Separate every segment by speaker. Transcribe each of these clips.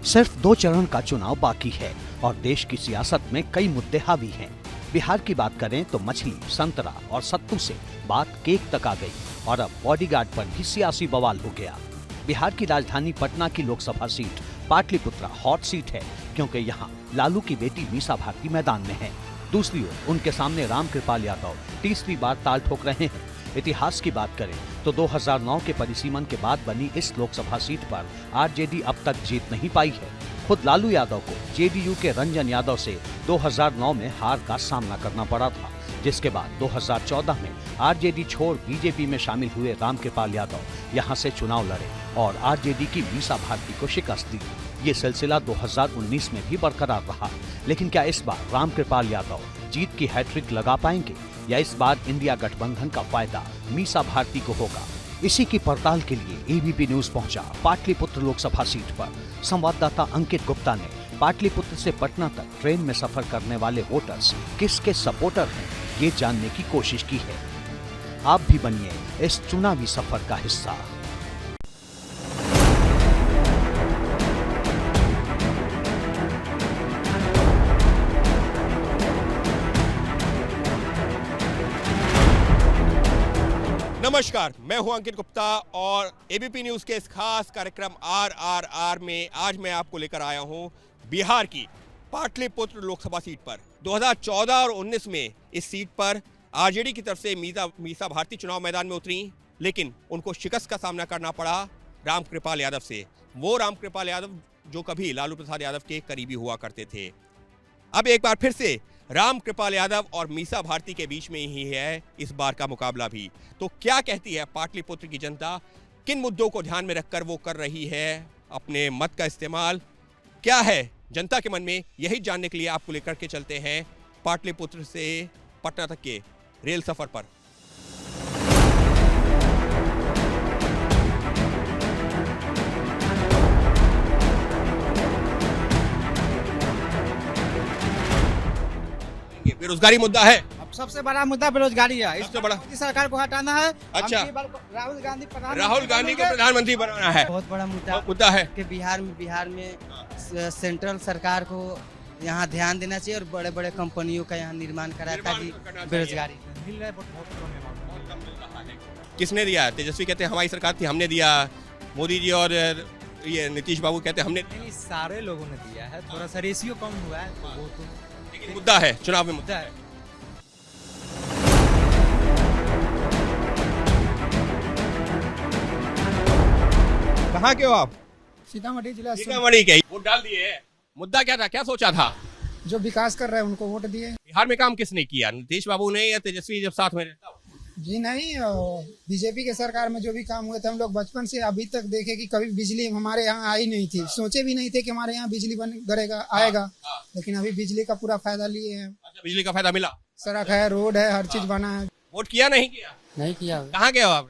Speaker 1: सिर्फ 2 चरण का चुनाव बाकी है और देश की सियासत में कई मुद्दे हावी हैं। बिहार की बात करें तो मछली, संतरा और सत्तू से बात केक तक आ गई और अब बॉडीगार्ड पर भी सियासी बवाल हो गया। बिहार की राजधानी पटना की Lok Sabha seat Pataliputra hot seat है क्योंकि यहाँ लालू की बेटी मीसा भारती मैदान में है। दूसरी ओर उनके सामने रामकृपाल यादव तीसरी बार ताल ठोक रहे हैं। इतिहास की बात करें तो 2009 के परिसीमन के बाद बनी इस लोकसभा सीट पर आरजेडी अब तक जीत नहीं पाई है। खुद लालू यादव को जेडीयू के रंजन यादव से 2009 में हार का सामना करना पड़ा था, जिसके बाद 2014 में आरजेडी छोड़ बीजेपी में शामिल हुए रामकृपाल यादव यहां से चुनाव लड़े और आरजेडी की मीसा भारती को शिकस्त दी। ये सिलसिला 2019 में भी बरकरार रहा, लेकिन क्या इस बार रामकृपाल यादव जीत की हैट्रिक लगा पाएंगे या इस बार इंडिया गठबंधन का फायदा मीसा भारती को होगा? इसी की पड़ताल के लिए एबीपी न्यूज पहुंचा पाटलिपुत्र लोकसभा सीट पर। संवाददाता अंकित गुप्ता ने पाटलिपुत्र से पटना तक ट्रेन में सफर करने वाले वोटर्स किसके सपोर्टर हैं, ये जानने की कोशिश की है। आप भी बनिए इस चुनावी सफर का हिस्सा।
Speaker 2: नमस्कार, मैं हूं अंकित गुप्ता और एबीपी न्यूज़ के इस खास कार्यक्रम RRR में आज मैं आपको लेकर आया हूं बिहार की पाटलिपुत्र लोकसभा सीट पर। 2014 और 19 में इस सीट पर आरजेडी की तरफ से मीसा भारती चुनाव मैदान में उतरी, लेकिन उनको शिकस्त का सामना करना पड़ा रामकृपाल यादव से। वो रामकृपाल यादव जो कभी लालू प्रसाद यादव के करीबी हुआ करते थे। अब एक बार फिर से रामकृपाल यादव और मीसा भारती के बीच में ही है इस बार का मुकाबला भी। तो क्या कहती है पाटलिपुत्र की जनता, किन मुद्दों को ध्यान में रखकर वो कर रही है अपने मत का इस्तेमाल, क्या है जनता के मन में, यही जानने के लिए आपको लेकर के चलते हैं पाटलिपुत्र से पटना तक के रेल सफर पर। बेरोजगारी मुद्दा है,
Speaker 3: अब सबसे बड़ा मुद्दा बेरोजगारी है।
Speaker 2: सबसे बड़ा
Speaker 3: मोदी सरकार को हटाना है।
Speaker 2: अच्छा,
Speaker 3: राहुल गांधी
Speaker 2: को प्रधानमंत्री बनाना है।
Speaker 3: बहुत बड़ा मुद्दा
Speaker 2: है
Speaker 3: कि बिहार में सेंट्रल सरकार को यहाँ ध्यान देना चाहिए और बड़े बड़े कंपनियों का यहाँ निर्माण कराया ताकि बेरोजगारी मिल रहा है।
Speaker 2: किसने दिया? तेजस्वी कहते हैं हमारी सरकार थी, हमने दिया। मोदी जी और ये नीतीश बाबू कहते हैं हमने।
Speaker 3: सारे लोगों ने दिया है, थोड़ा सा रेशियो कम हुआ है तो वो तो
Speaker 2: मुद्दा है, चुनाव में मुद्दा है। कहाँ के हो आप?
Speaker 3: सीतामढ़ी जिला।
Speaker 2: सीतामढ़ी के। वोट डाल दिए। मुद्दा क्या था, क्या सोचा था?
Speaker 3: जो विकास कर रहे हैं उनको वोट दिए।
Speaker 2: बिहार में काम किसने किया, नीतीश बाबू ने या तेजस्वी जब साथ में रहता?
Speaker 3: जी नहीं, बीजेपी के सरकार में जो भी काम हुए थे हम लोग बचपन से अभी तक देखे कि कभी बिजली हमारे यहाँ आई नहीं थी, सोचे भी नहीं थे कि हमारे यहाँ बिजली आएगा। लेकिन अभी बिजली का पूरा फायदा लिए हैं।
Speaker 2: अच्छा, बिजली का फायदा मिला,
Speaker 3: सड़क है, रोड है, हर चीज बना है।
Speaker 2: वोट किया नहीं किया?
Speaker 3: नहीं किया।
Speaker 2: कहाँ के हो आप?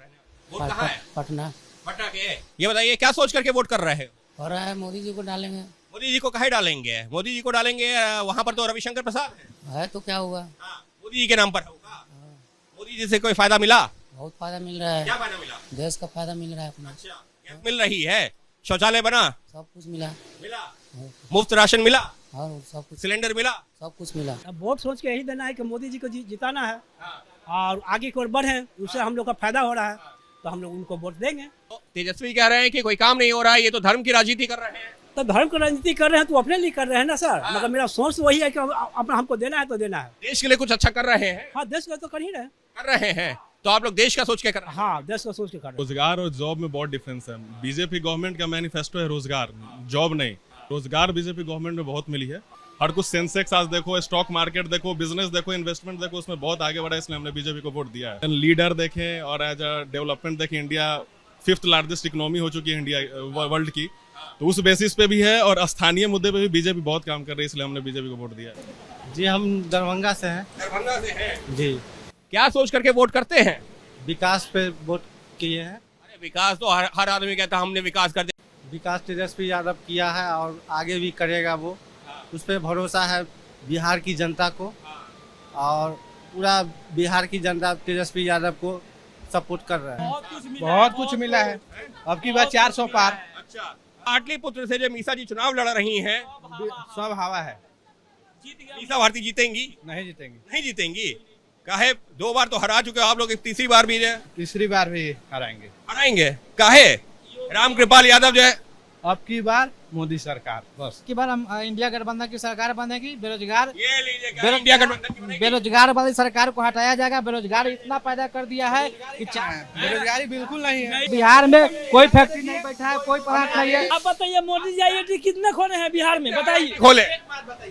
Speaker 2: वोट कहाँ है?
Speaker 3: पटना
Speaker 2: के। ये बताइए क्या सोच करके वोट कर रहे हो?
Speaker 3: हो रहा है मोदी जी को डालेंगे।
Speaker 2: मोदी जी को कहे डालेंगे? मोदी जी को डालेंगे, वहाँ पर तो रविशंकर प्रसाद
Speaker 3: है तो क्या हुआ?
Speaker 2: मोदी जी के नाम पर होगा। मोदी जी से कोई फायदा मिला?
Speaker 3: बहुत फायदा मिल रहा है।
Speaker 2: क्या फायदा मिला?
Speaker 3: देश का फायदा मिल रहा है अपना।
Speaker 2: अच्छा, क्या मिल रही है? शौचालय बना?
Speaker 3: सब कुछ मिला।
Speaker 2: मुफ्त राशन मिला?
Speaker 3: हाँ, सब कुछ।
Speaker 2: सिलेंडर मिला?
Speaker 3: सब कुछ मिला।
Speaker 4: अब वोट सोच के यही देना है कि मोदी जी को जिताना है और आगे की ओर बढ़े, उससे हम लोग का फायदा हो रहा है तो हम लोग उनको वोट देंगे।
Speaker 2: तो तेजस्वी कह रहे हैं कि कोई काम नहीं हो रहा है, ये तो धर्म की राजनीति कर रहे हैं।
Speaker 4: तो धर्म की राजनीति कर रहे हैं तो अपने लिए कर रहे हैं ना सर। मतलब मेरा सोच वही है कि अपना हमको देना है तो देना है।
Speaker 2: देश के लिए कुछ अच्छा कर रहे हैं।
Speaker 4: हाँ, देश का तो कर ही
Speaker 2: रहे हैं। तो आप लोग देश का सोच के कर रहे हैं?
Speaker 4: हाँ, देश का सोच के कर रहे हैं।
Speaker 5: रोजगार और जॉब में बहुत डिफरेंस है। बीजेपी गवर्नमेंट का मैनिफेस्टो है रोजगार, जॉब नहीं। रोजगार बीजेपी गवर्नमेंट में बहुत मिली है। हर कुछ सेंसेक्स आज देखो, स्टॉक मार्केट देखो, बिजनेस देखो, इन्वेस्टमेंट देखो, उसमें बहुत आगे बढ़ा है, इसलिए हमने बीजेपी को वोट दिया है। लीडर देखें और एज अ डेवलपमेंट देखें, इंडिया 5th लार्जेस्ट इकोनॉमी हो चुकी है इंडिया वर्ल्ड की, तो उस बेसिस पे भी है और स्थानीय मुद्दे पे भी बीजेपी बहुत काम कर रही है, इसलिए हमने बीजेपी को वोट दिया है।
Speaker 3: जी हम दरभंगा से हैं।
Speaker 2: दरभंगा से हैं
Speaker 3: जी।
Speaker 2: क्या सोच करके वोट करते हैं?
Speaker 3: विकास पे वोट किए हैं।
Speaker 2: अरे विकास तो हर आदमी कहता है हमने विकास कर दिया।
Speaker 3: विकास तेजस्वी यादव किया है और आगे भी करेगा वो। उस पर भरोसा है बिहार की जनता को और पूरा बिहार की जनता तेजस्वी यादव को सपोर्ट कर रहा है।
Speaker 6: बहुत कुछ मिला है। अब की बात 400 पार।
Speaker 2: अच्छा, पाटलिपुत्र से जो मीसा जी चुनाव लड़ रही हैं,
Speaker 6: सब हवा है।
Speaker 2: मीसा भारती जीतेंगी?
Speaker 6: नहीं जीतेंगे।
Speaker 2: नहीं जीतेंगी। काहे? 2 बार तो हरा चुके हो आप लोग, तीसरी बार भी है।
Speaker 6: तीसरी बार भी हराएंगे।
Speaker 2: हराएंगे काहे? रामकृपाल यादव जो है,
Speaker 6: अब की बार मोदी सरकार बस।
Speaker 7: की बार हम इंडिया गठबंधन की सरकार बनेगी। बेरोजगार
Speaker 2: ये लीजिए इंडिया गठबंधन की बनेगी।
Speaker 7: बेरोजगार वाली सरकार को हटाया जाएगा। बेरोजगार इतना पैदा कर दिया है कि
Speaker 6: बेरोजगारी बिल्कुल नहीं है।
Speaker 7: बिहार में कोई फैक्ट्री नहीं बैठा है, कोई प्लांट नहीं है।
Speaker 4: आप बताइए मोदी जी आईआईटी कितने खोले हैं बिहार में? बताइए
Speaker 2: खोले।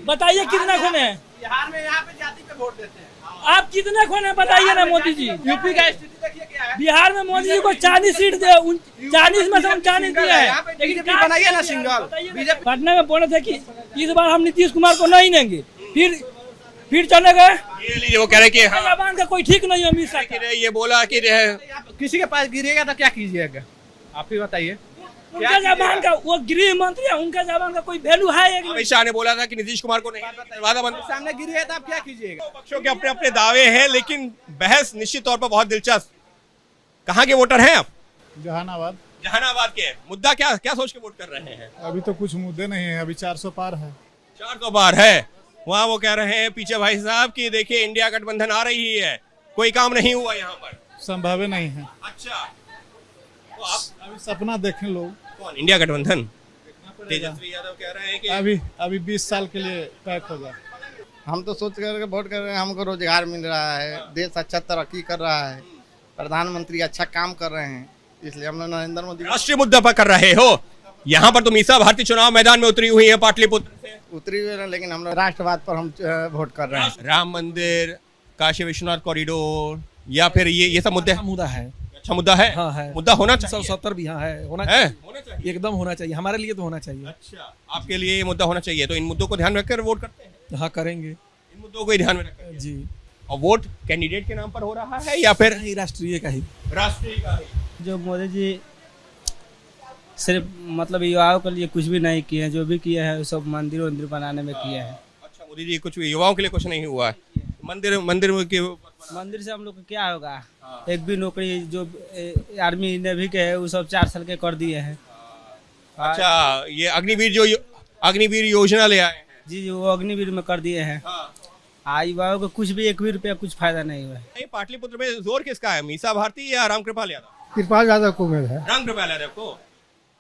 Speaker 4: बताइए कितने खोले हैं
Speaker 6: बिहार में? यहाँ पे जाति पे वोट देते हैं।
Speaker 4: आप कितने खोले हैं बताइए ना मोदी जी।
Speaker 6: यूपी का स्थिति देखिए क्या है।
Speaker 4: बिहार में मोदी जी को 40 सीट दे, 40 में से 39 दिया है।
Speaker 6: बीजेपी बनाइए ना सिंगल। बीजेपी
Speaker 4: पटना में बोले थे कि इस बार हम नीतीश कुमार को नहीं देंगे, फिर चले गए।
Speaker 2: ये लीजिए वो कह रहे कि हाँ,
Speaker 4: जबान का कोई ठीक नहीं है अमित शाह का।
Speaker 2: ये बोला कि
Speaker 6: किसी के पास गिरेगा तो क्या कीजिएगा, आप ही बताइए।
Speaker 4: उनका जबान का, वो गृह मंत्री है, उनका जबान का कोई वैल्यू है?
Speaker 2: अमित शाह ने बोला था कि नीतीश कुमार को नहीं, वादा बंद।
Speaker 6: सामने गिरेगा तो आप क्या कीजिएगा।
Speaker 2: पक्षों के अपने अपने दावे हैं, लेकिन बहस निश्चित तौर पर बहुत दिलचस्प। कहाँ के वोटर हैं आप?
Speaker 8: जहानाबाद।
Speaker 2: जहानाबाद के। मुद्दा क्या क्या सोच के वोट कर रहे हैं?
Speaker 8: अभी तो कुछ मुद्दे नहीं है, अभी 400 पार है।
Speaker 2: 400 पार है। वहाँ वो कह रहे हैं पीछे भाई साहब कि देखिए इंडिया गठबंधन आ रही है, कोई काम नहीं हुआ यहाँ पर।
Speaker 8: संभव नहीं है।
Speaker 2: अच्छा, तो आप
Speaker 8: अभी सपना देखें लोग।
Speaker 2: कौन? इंडिया गठबंधन। तेजस्वी यादव कह रहे हैं कि
Speaker 8: अभी 20 साल के लिए पैक होगा।
Speaker 9: हम तो सोच करके वोट कर रहे हैं, हमको रोजगार मिल रहा है, देश अच्छा तरक्की कर रहा है, प्रधानमंत्री अच्छा काम कर रहे हैं, इसलिए हम लोग नरेंद्र मोदी
Speaker 2: राष्ट्रीय मुद्दा पर कर रहे हो। यहाँ पर तो मीसा भारती चुनाव मैदान में उतरी हुई है पाटलिपुत्र से।
Speaker 9: उतरी हुए हैं, लेकिन हम लोग राष्ट्रवाद पर हम वोट कर रहे हैं।
Speaker 2: राम मंदिर, काशी विश्वनाथ कॉरिडोर, या फिर ये सब मुद्दे।
Speaker 10: मुद्दा है।
Speaker 2: अच्छा मुद्दा है।
Speaker 10: हाँ है।
Speaker 2: मुद्दा होना चाहिए।
Speaker 10: 170 भी हाँ है, होना
Speaker 2: है?
Speaker 10: चाहिए। एकदम होना चाहिए, हमारे लिए तो होना चाहिए।
Speaker 2: अच्छा, आपके लिए ये मुद्दा होना चाहिए, तो इन मुद्दों को ध्यान रखकर वोट करते हैं?
Speaker 10: हाँ करेंगे।
Speaker 2: इन मुद्दों को ही ध्यान में रखकर
Speaker 10: जी।
Speaker 2: और वोट कैंडिडेट के नाम पर हो रहा है या फिर
Speaker 10: राष्ट्रीय का ही?
Speaker 2: राष्ट्रीय का ही।
Speaker 11: जो मोदी जी सिर्फ मतलब युवाओं के लिए कुछ भी नहीं किए हैं, जो भी किए हैं वो सब मंदिर बनाने में किए हैं।
Speaker 2: अच्छा, मोदी जी कुछ युवाओं के लिए कुछ नहीं हुआ है। मंदिर
Speaker 11: मंदिर से हम लोग को क्या होगा? एक भी नौकरी जो आर्मी नेवी के है वो सब 4 साल के कर दिए हैं।
Speaker 2: अच्छा, ये अग्निवीर योजना ले आए हैं।
Speaker 11: जी वो अग्निवीर में कर दिए हैं। युवाओं को कुछ भी 1 भी रुपया कुछ फायदा नहीं हुआ है।
Speaker 2: पाटलिपुत्र में जोर किसका है, मीसा भारती या रामकृपाल यादव?
Speaker 3: कृपाल यादव को मिल है।
Speaker 2: रामकृपाल यादव को।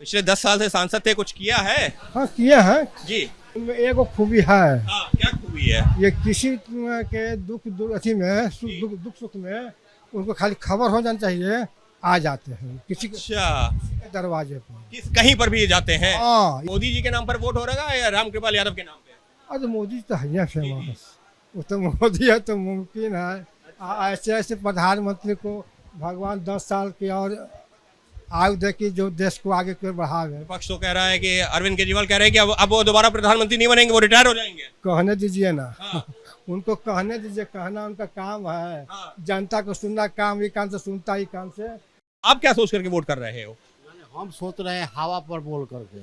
Speaker 2: पिछले 10 साल से सांसद थे, कुछ किया है?
Speaker 3: हाँ किया है
Speaker 2: जी।
Speaker 3: एक खूबी है।
Speaker 2: क्या खूबी है?
Speaker 3: ये किसी के दुख सुख में उनको खाली खबर हो जाना चाहिए, आ जाते हैं किसी के दरवाजे पर,
Speaker 2: कहीं पर भी जाते हैं।
Speaker 3: मोदी
Speaker 2: जी के नाम पर वोट हो रहा है या रामकृपाल यादव के नाम पे?
Speaker 3: अरे मोदी तो है फेमस, वो तो मोदी है तो मुमकिन है। ऐसे ऐसे प्रधानमंत्री को भगवान 10 साल की और आयु दे की जो देश को आगे की ओर बढ़ावे।
Speaker 2: पक्ष तो कह रहा है कि अरविंद केजरीवाल कह रहे हैं कि अब वो दोबारा प्रधानमंत्री नहीं बनेंगे, वो रिटायर हो जाएंगे।
Speaker 3: कहने दीजिए ना। उनको कहने दीजिए, कहना उनका काम है। जनता को सुनना काम, ये कान से सुनता ही कान से।
Speaker 2: आप क्या सोच करके वोट कर रहे हो?
Speaker 12: हम सोच रहे हैं हवा पर बोल करके।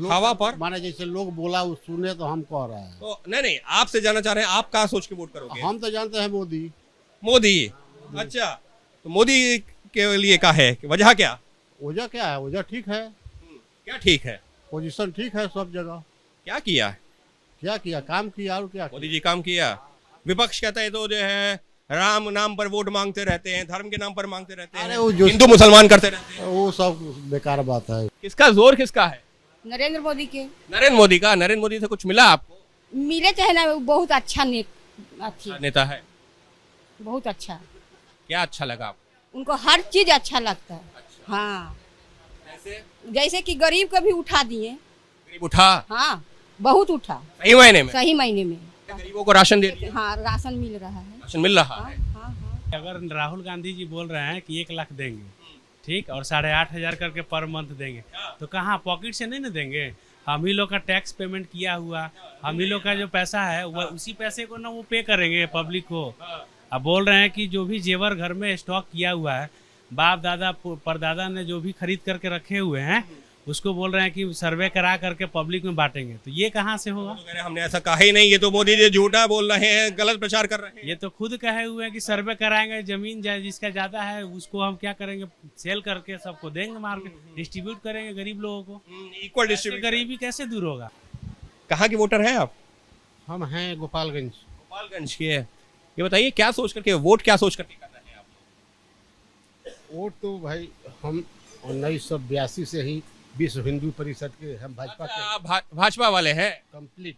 Speaker 2: हवा पर
Speaker 12: माने जैसे लोग बोला वो सुने तो हम कह रहे हैं।
Speaker 2: तो नहीं, आपसे जानना चाह रहे हैं आप क्या सोच के वोट करोगे?
Speaker 12: हम तो जानते हैं मोदी।
Speaker 2: अच्छा, तो मोदी के लिए क्या है, वजह क्या?
Speaker 12: वजह क्या है? वजह ठीक है।
Speaker 2: क्या ठीक है?
Speaker 12: पोजीशन ठीक है सब जगह।
Speaker 2: क्या किया?
Speaker 12: क्या किया? काम किया और क्या?
Speaker 2: मोदी जी काम किया। विपक्ष कहता है तो जो है राम नाम पर वोट मांगते रहते हैं, धर्म के नाम पर मांगते रहते हैं, हिंदू मुसलमान करते रहते हैं।
Speaker 12: वो सब बेकार बात है।
Speaker 2: किसका जोर किसका है?
Speaker 13: नरेंद्र मोदी के।
Speaker 2: नरेंद्र मोदी का। नरेंद्र मोदी से कुछ मिला आपको?
Speaker 13: मिले चाहे ना, बहुत अच्छा
Speaker 2: नेता है।
Speaker 13: बहुत अच्छा।
Speaker 2: क्या अच्छा लगा आपको?
Speaker 13: उनको हर चीज अच्छा लगता है। हाँ, जैसे कि गरीब को भी उठा दिए।
Speaker 2: गरीब उठा?
Speaker 13: हाँ, बहुत उठा।
Speaker 2: सही महीने में?
Speaker 13: सही महीने में
Speaker 2: गरीबों को राशन दे दिया।
Speaker 13: हाँ, राशन मिल रहा है।
Speaker 2: राशन मिल रहा है।
Speaker 14: अगर राहुल गांधी जी बोल रहे हैं कि 1 लाख देंगे, ठीक, और 8,500 करके पर मंथ देंगे, तो कहाँ पॉकेट से नहीं ना देंगे? हम ही लोग का टैक्स पेमेंट किया हुआ, हम ही लोग का जो पैसा है वो उसी पैसे को ना वो पे करेंगे पब्लिक को। अब बोल रहे हैं कि जो भी जेवर घर में स्टॉक किया हुआ है, बाप दादा परदादा ने जो भी खरीद करके रखे हुए हैं, उसको बोल रहे हैं कि सर्वे करा करके पब्लिक में बांटेंगे, तो ये कहाँ से होगा?
Speaker 2: तो कह रहे हमने ऐसा कहा ही नहीं, ये तो मोदी जी झूठा बोल रहे हैं, गलत प्रचार कर रहे हैं।
Speaker 14: ये तो खुद कहे हुए हैं कि सर्वे कराएंगे, जमीन जिसका ज्यादा है उसको हम क्या करेंगे, सेल करके सबको देंगे, मार्केट डिस्ट्रीब्यूट करेंगे गरीब लोगों को।
Speaker 2: Equal distribute.
Speaker 14: गरीबी कैसे दूर होगा?
Speaker 2: कहाँ के वोटर हैं आप?
Speaker 12: हम हैं गोपालगंज।
Speaker 2: गोपालगंज के हैं। ये बताइए क्या सोच करके वोट, क्या सोच करके कर रहे हैं आप?
Speaker 12: वोट तो भाई हम 1982 से ही विश्व हिंदू परिषद के हम भाजपा के
Speaker 2: आप भाजपा वाले हैं?
Speaker 12: कंप्लीट।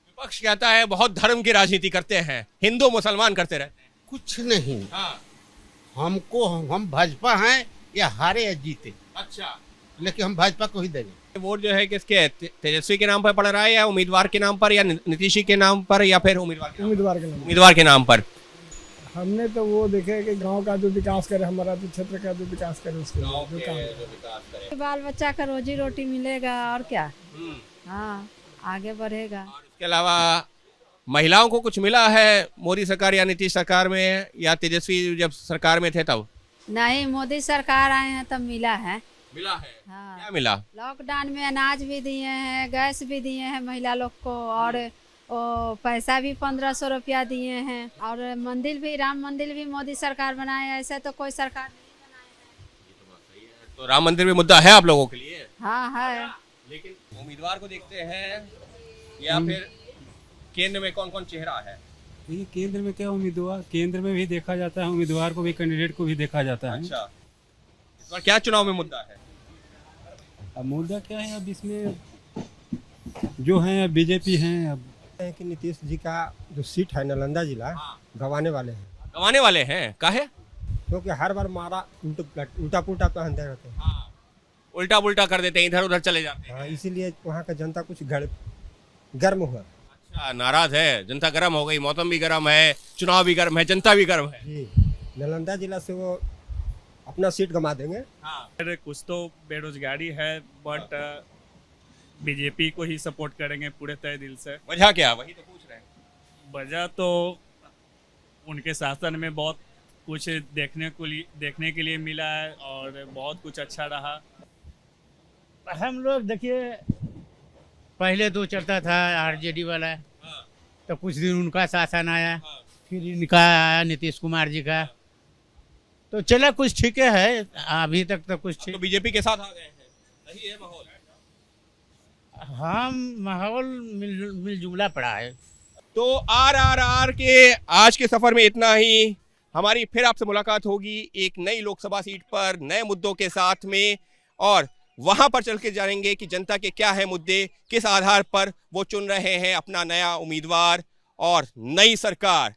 Speaker 2: विपक्ष कहता है बहुत धर्म की राजनीति करते हैं, हिंदू मुसलमान करते रहते हैं।
Speaker 12: कुछ नहीं,
Speaker 2: हाँ।
Speaker 12: हमको हम भाजपा हैं या हारे या जीते,
Speaker 2: अच्छा,
Speaker 12: लेकिन हम भाजपा को ही देंगे।
Speaker 2: वोट जो है किसके, तेजस्वी के नाम पर पड़ रहा है या उम्मीदवार के नाम पर या नीतीश जी के नाम पर या फिर उम्मीदवार के नाम पर?
Speaker 6: हमने तो वो देखे कि गांव का जो विकास करे, हमारा जो क्षेत्र का जो विकास करे, उसके जो काम
Speaker 13: बाल बच्चा का रोजी रोटी मिलेगा और क्या, हाँ आगे बढ़ेगा।
Speaker 2: इसके अलावा महिलाओं को कुछ मिला है मोदी सरकार या नीतीश सरकार में, या तेजस्वी जब सरकार में थे तब?
Speaker 13: नहीं, मोदी सरकार आए हैं तब मिला है।
Speaker 2: मिला है?
Speaker 13: हाँ।
Speaker 2: क्या मिला?
Speaker 13: लॉकडाउन में अनाज भी दिए हैं, गैस भी दिए हैं महिला लोग को, और पैसा भी 1500 रुपया दिए हैं, और मंदिर भी, राम मंदिर भी मोदी सरकार बनाए, ऐसे तो कोई सरकार नहीं बनाए है।
Speaker 2: तो राम मंदिर में मुद्दा है आप लोगों के लिए?
Speaker 13: हाँ है।
Speaker 2: लेकिन उम्मीदवार को देखते हैं या फिर केंद्र में कौन कौन चेहरा है?
Speaker 15: ये केंद्र में क्या उम्मीदवार, केंद्र में भी देखा जाता है, उम्मीदवार को भी, कैंडिडेट को भी देखा जाता है।
Speaker 2: अच्छा, इस बार क्या चुनाव में मुद्दा है?
Speaker 15: अब मुद्दा क्या है, अब इसमें जो है बीजेपी है। अब
Speaker 16: कि नीतीश जी का जो सीट है नालंदा जिला, गंवाने वाले हैं।
Speaker 2: गंवाने वाले हैं? काहे?
Speaker 16: क्योंकि हर बार मारा उल्टा पुल्टा पहनते रहते हैं,
Speaker 2: उल्टा पुल्टा कर देते हैं, इधर उधर चले जाते हैं।
Speaker 16: इसीलिए वहाँ का जनता कुछ गर्म हुआ।
Speaker 2: अच्छा, नाराज है जनता, गर्म हो गई, मौसम भी गर्म है, चुनाव भी गर्म है, जनता भी गर्म है।
Speaker 16: जी, नालंदा जिला से वो अपना सीट गंवा देंगे।
Speaker 17: कुछ तो बेरोजगारी है, बट बीजेपी को ही सपोर्ट करेंगे पूरे तय दिल से।
Speaker 2: वजह क्या, वही तो पूछ रहे हैं।
Speaker 17: वजह तो उनके शासन में बहुत कुछ देखने के लिए मिला है और बहुत कुछ अच्छा रहा।
Speaker 18: हम लोग देखिए, पहले तो चलता था आरजेडी वाला, तो कुछ दिन उनका शासन आया, फिर इनका आया नीतीश कुमार जी का, तो चला कुछ ठीक है, अभी तक तो कुछ ठीक।
Speaker 2: तो बीजेपी के साथ आ गए हैं, सही है माहौल?
Speaker 18: हाँ, माहौल मिलजुला पड़ा है।
Speaker 2: तो आरआरआर के आज के सफर में इतना ही। हमारी फिर आपसे मुलाकात होगी एक नई लोकसभा सीट पर, नए मुद्दों के साथ में, और वहां पर चल के जानेंगे कि जनता के क्या है मुद्दे, किस आधार पर वो चुन रहे हैं अपना नया उम्मीदवार और नई सरकार।